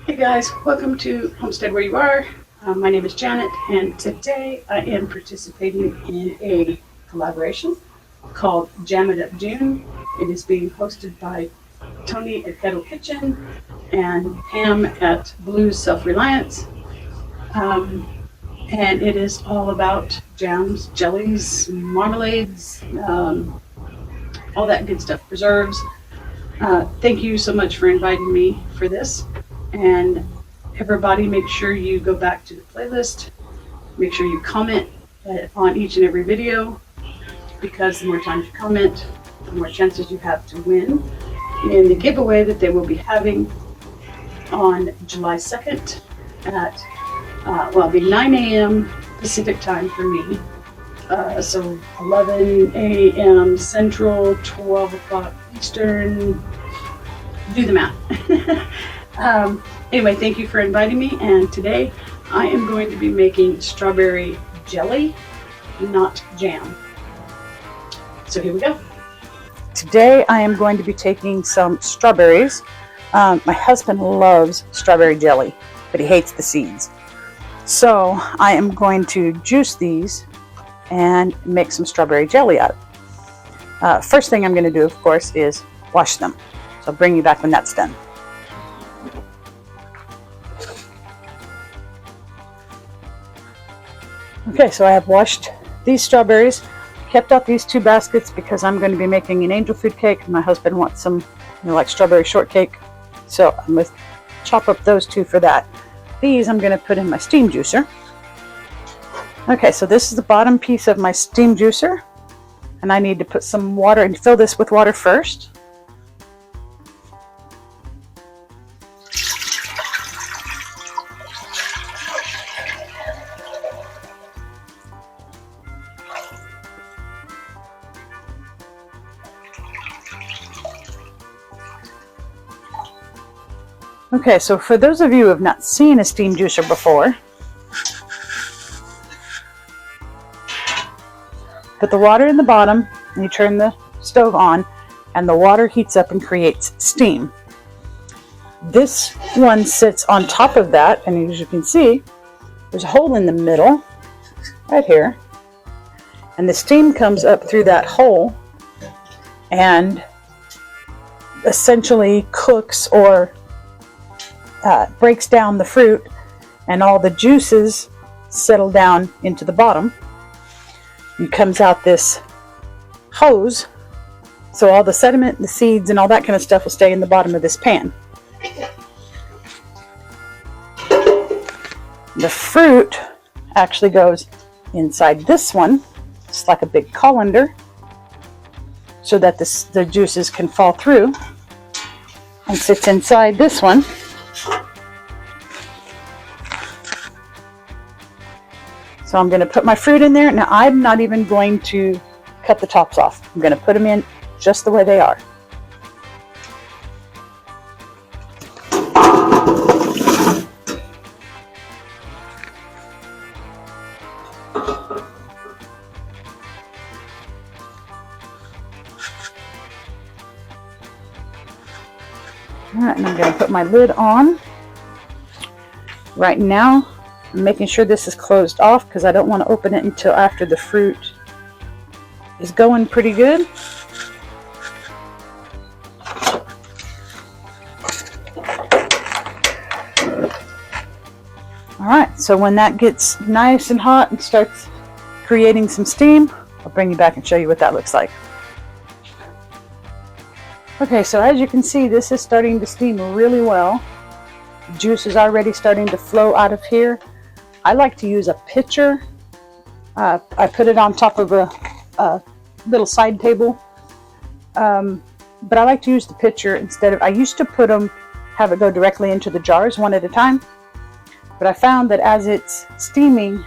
Hey guys, welcome to Homestead Where You Are. My name is Janet, and today I am participating in a collaboration called Jam It Up June. It is being hosted by Tony at Kettle Kitchen and Pam at Bloo's Self-Reliance. And it is all about jams, jellies, marmalades, all that good stuff, preserves. Thank you so much for inviting me for this. And everybody, make sure you go back to the playlist. Make sure you comment on each and every video, because the more times you comment, the more chances you have to win in the giveaway that they will be having on July 2nd at, it'll be 9 a.m. Pacific time for me. So 11 a.m. Central, 12 o'clock Eastern. Do the math. Anyway, thank you for inviting me, and today I am going to be making strawberry jelly, not jam. So here we go. Today I am going to be taking some strawberries. My husband loves strawberry jelly, but he hates the seeds. So I am going to juice these and make some strawberry jelly out of it. First thing I'm going to do, of course, is wash them. So I'll bring you back when that's done. Okay, so I have washed these strawberries, kept out these two baskets because I'm going to be making an angel food cake. My husband wants some, like strawberry shortcake. So I'm going to chop up those two for that. These I'm going to put in my steam juicer. Okay, so this is the bottom piece of my steam juicer. And I need to put some water and fill this with water first. Okay, so for those of you who have not seen a steam juicer before, put the water in the bottom and you turn the stove on and the water heats up and creates steam. This one sits on top of that, and as you can see, there's a hole in the middle right here, and the steam comes up through that hole and essentially cooks or breaks down the fruit, and all the juices settle down into the bottom. And comes out this hose, so all the sediment, the seeds, and all that kind of stuff will stay in the bottom of this pan. The fruit actually goes inside this one. It's like a big colander, so that the juices can fall through, and sits inside this one. So I'm going to put my fruit in there. Now I'm not even going to cut the tops off. I'm going to put them in just the way they are. Alright, and I'm going to put my lid on. Right now, I'm making sure this is closed off because I don't want to open it until after the fruit is going pretty good. Alright, so when that gets nice and hot and starts creating some steam, I'll bring you back and show you what that looks like. Okay, so as you can see, this is starting to steam really well. The juice is already starting to flow out of here. I like to use a pitcher. I put it on top of a little side table. But I like to use the pitcher instead of, I used to have it go directly into the jars one at a time. But I found that as it's steaming,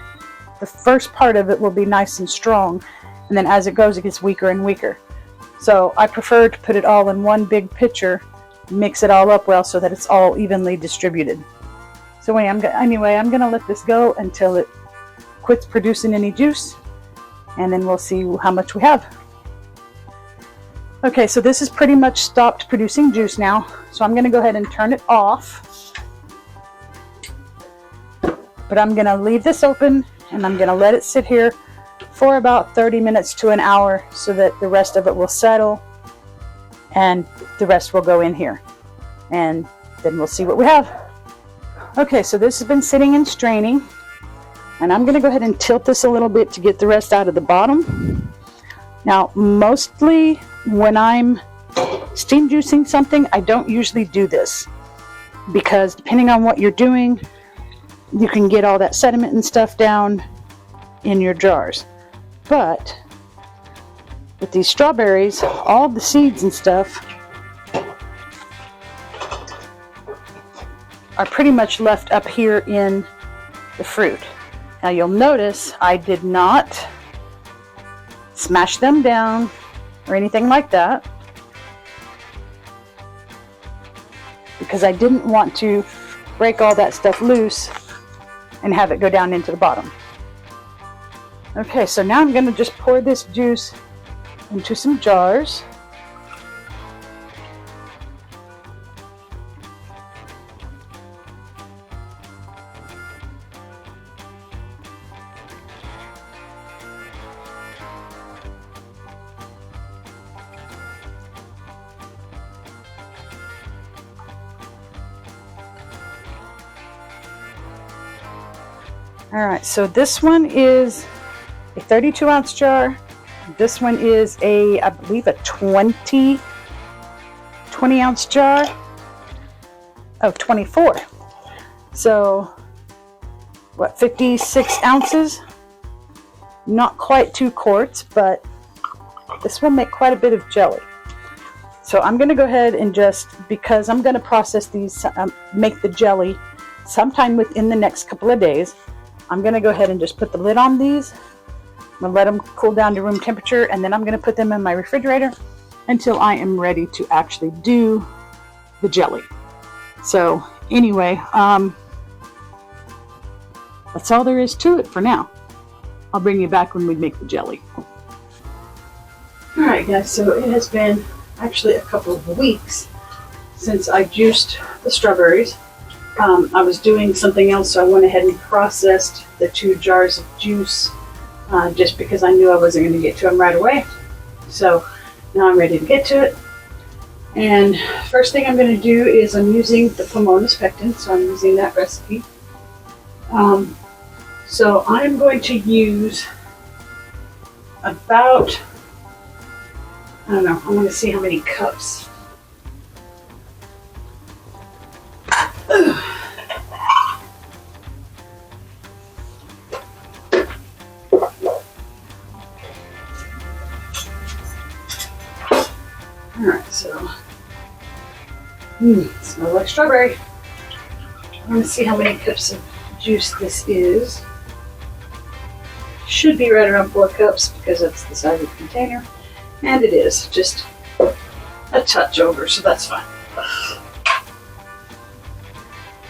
the first part of it will be nice and strong. And then as it goes, it gets weaker and weaker. So I prefer to put it all in one big pitcher, mix it all up well so that it's all evenly distributed. So anyway, I'm going to let this go until it quits producing any juice, and then we'll see how much we have. Okay, so this is pretty much stopped producing juice now, so I'm going to go ahead and turn it off. But I'm gonna leave this open and I'm gonna let it sit here for about 30 minutes to an hour so that the rest of it will settle and the rest will go in here. And then we'll see what we have. Okay, so this has been sitting and straining. And I'm gonna go ahead and tilt this a little bit to get the rest out of the bottom. Now, mostly when I'm steam juicing something, I don't usually do this because depending on what you're doing, you can get all that sediment and stuff down in your jars. But with these strawberries, all the seeds and stuff are pretty much left up here in the fruit. Now you'll notice I did not smash them down or anything like that because I didn't want to break all that stuff loose and have it go down into the bottom. Okay, so now I'm going to just pour this juice into some jars. Alright, so this one is a 32-ounce jar. This one is a, I believe, a 20-ounce jar. Oh, 24. So, what, 56 ounces? Not quite 2 quarts, but this will make quite a bit of jelly. So I'm going to go ahead and just, because I'm going to process these, make the jelly sometime within the next couple of days, I'm going to go ahead and just put the lid on these. I'm going to let them cool down to room temperature, and then I'm going to put them in my refrigerator until I am ready to actually do the jelly. So anyway, that's all there is to it for now. I'll bring you back when we make the jelly. Alright guys, so it has been actually a couple of weeks since I juiced the strawberries. I was doing something else, so I went ahead and processed the 2 jars of juice just because I knew I wasn't going to get to them right away. So now I'm ready to get to it. And first thing I'm going to do is I'm using the Pomona's pectin, so I'm using that recipe. So I'm going to use about, I don't know, I want to see how many cups. Alright, so, smells like strawberry. I want to see how many cups of juice this is. Should be right around 4 cups because that's the size of the container. And it is, just a touch over, so that's fine.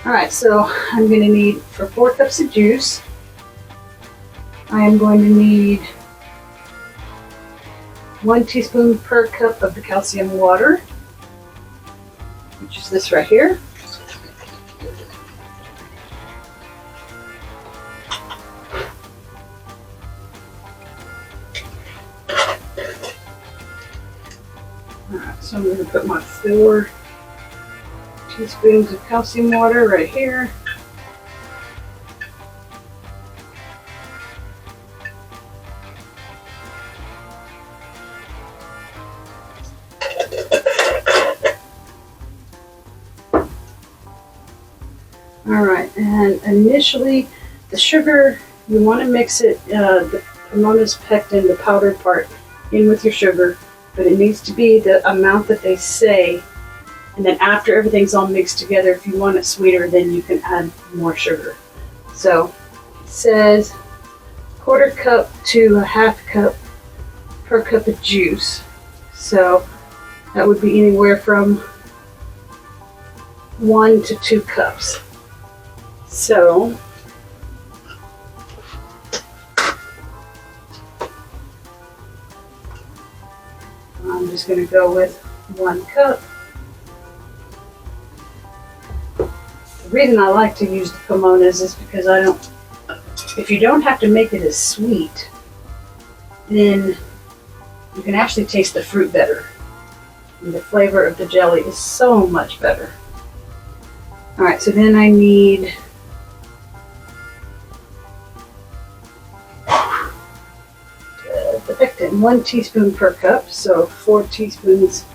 Alright, so I'm going to need, for 4 cups of juice, I am going to need 1 teaspoon per cup of the calcium water, which is this right here. Alright, so I'm going to put my 4 teaspoons of calcium water right here. Alright, and initially the sugar, you want to mix it, the Pomona's pectin, the powdered part, in with your sugar, but it needs to be the amount that they say, and then after everything's all mixed together, if you want it sweeter, then you can add more sugar. So it says 1/4 cup to 1/2 cup per cup of juice. So that would be anywhere from 1 to 2 cups. So I'm just going to go with 1 cup. The reason I like to use the pomonas is because if you don't have to make it as sweet, then you can actually taste the fruit better. And the flavor of the jelly is so much better. All right, so then I need the pectin, 1 teaspoon per cup, so 4 teaspoons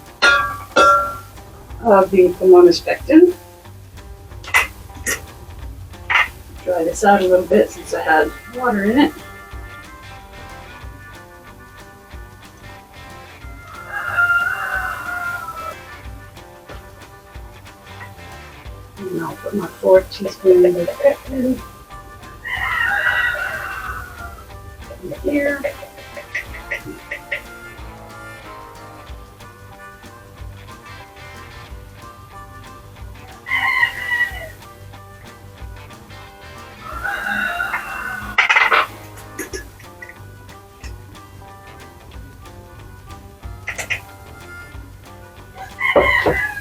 of the pomona's pectin. Dry this out a little bit since I had water in it. And I'll put my 4 teaspoons of pectin in here.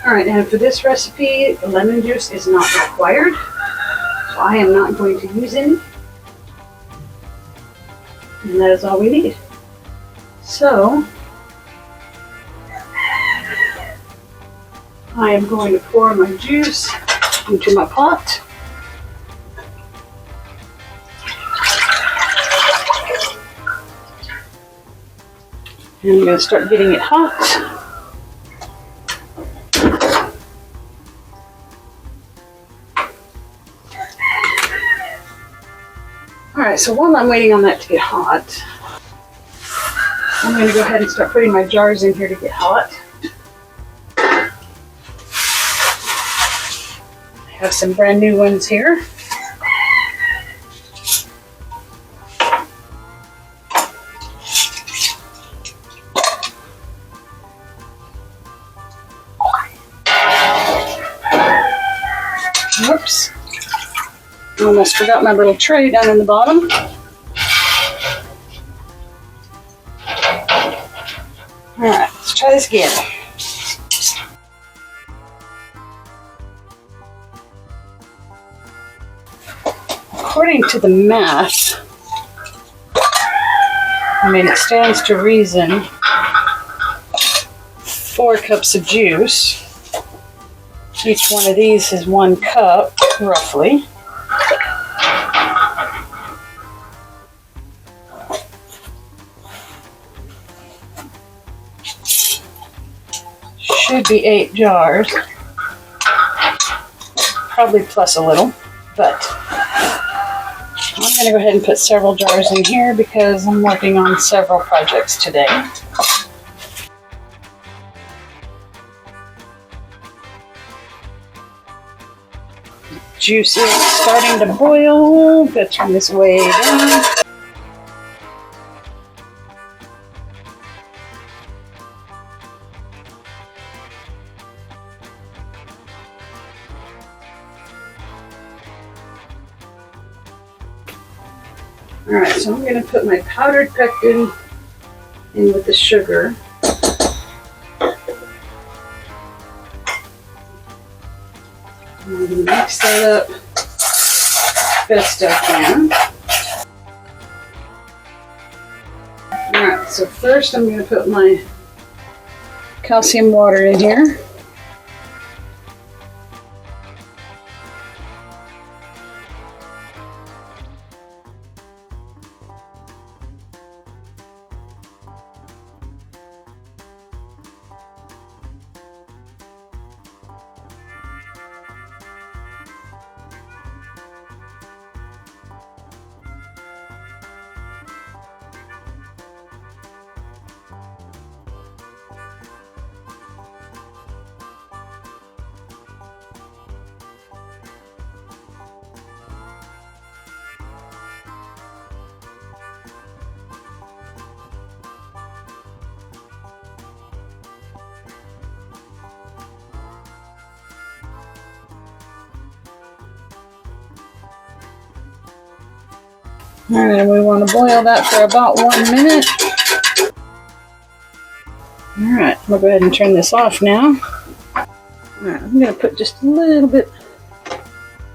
Alright, and for this recipe, the lemon juice is not required, so I am not going to use any. And that is all we need. So, I am going to pour my juice into my pot. And I'm going to start getting it hot. Alright, so while I'm waiting on that to get hot, I'm going to go ahead and start putting my jars in here to get hot. I have some brand new ones here. Whoops. I almost forgot my little tray down in the bottom. Alright, let's try this again. According to the math, it stands to reason 4 cups of juice. Each one of these is 1 cup, roughly. Should be 8 jars, probably plus a little, but I'm going to go ahead and put several jars in here because I'm working on several projects today. Juice is starting to boil. Gotta turn this way down. Alright, so I'm going to put my powdered pectin in with the sugar. I'm going to mix that up best I can. Alright, so first I'm going to put my calcium water in here. Alright, we want to boil that for about 1 minute. Alright, we'll go ahead and turn this off now. Alright, I'm going to put just a little bit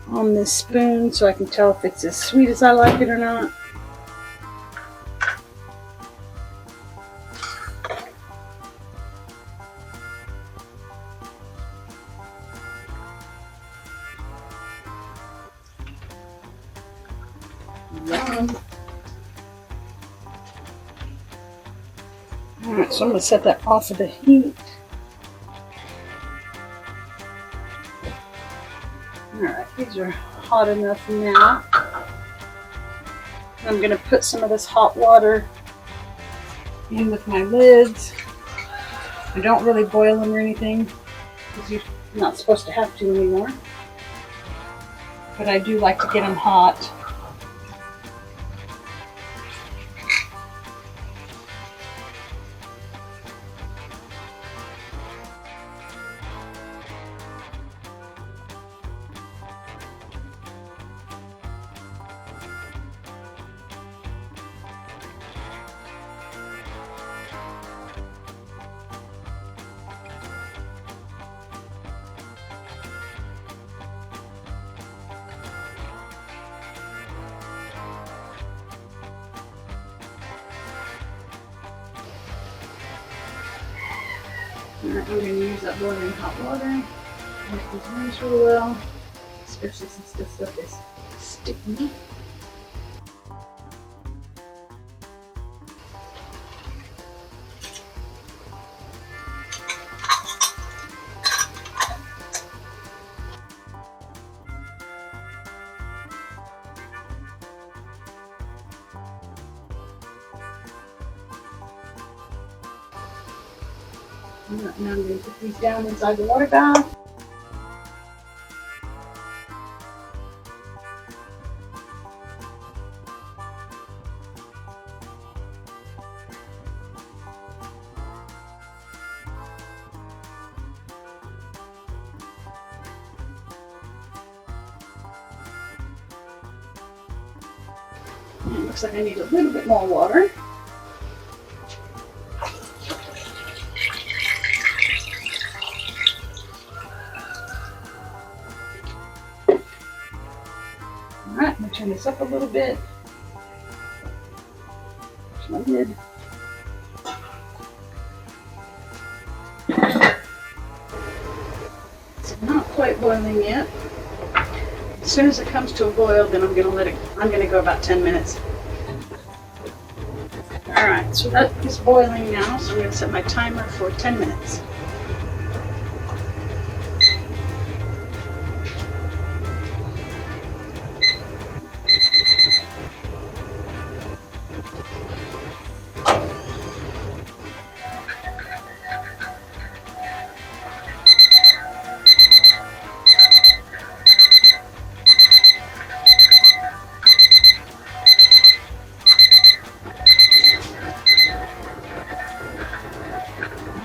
on this spoon so I can tell if it's as sweet as I like it or not. Yum. Alright, so I'm going to set that off of the heat. Alright, these are hot enough now. I'm going to put some of this hot water in with my lids. I don't really boil them or anything because you're not supposed to have to anymore. But I do like to get them hot. Alright, I'm going to use that boiling hot water. Make these rinse really well, especially since this stuff is sticky. Alright, now I'm going to put these down inside the water bath. It looks like I need a little bit more water. Alright, I'm going to turn this up a little bit. Push my lid. It's not quite boiling yet. As soon as it comes to a boil, then I'm going to go about 10 minutes. Alright, so that is boiling now, so I'm going to set my timer for 10 minutes.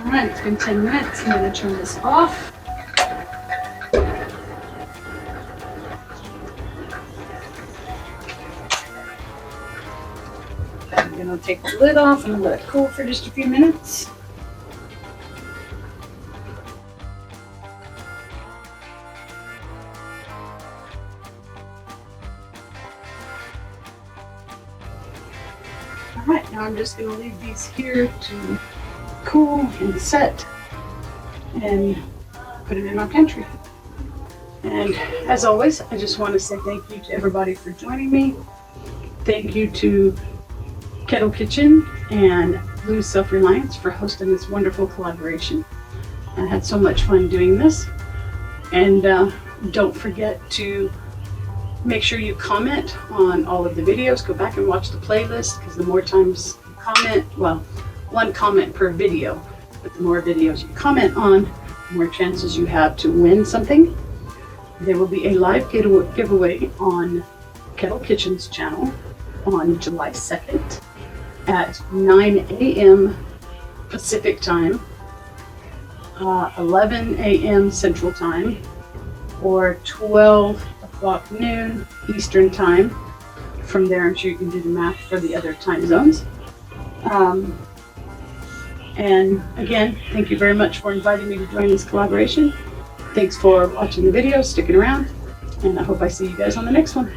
Alright, it's been 10 minutes. I'm going to turn this off. I'm going to take the lid off and let it cool for just a few minutes. Alright, now I'm just going to leave these here to cool and set and put it in our pantry. And as always, I just want to say thank you to everybody for joining me. Thank you to Kettle Kitchen and Bloo's Self-Reliance for hosting this wonderful collaboration. I had so much fun doing this. And don't forget to make sure you comment on all of the videos. Go back and watch the playlist, because the more times you comment, well, one comment per video, but the more videos you comment on, the more chances you have to win something. There will be a live giveaway on Kettle Kitchen's channel on July 2nd at 9 a.m. Pacific time, 11 a.m. Central time, or 12 o'clock noon Eastern time. From there, I'm sure you can do the math for the other time zones. And again, thank you very much for inviting me to join this collaboration. Thanks for watching the video, sticking around, And I hope I see you guys on the next one.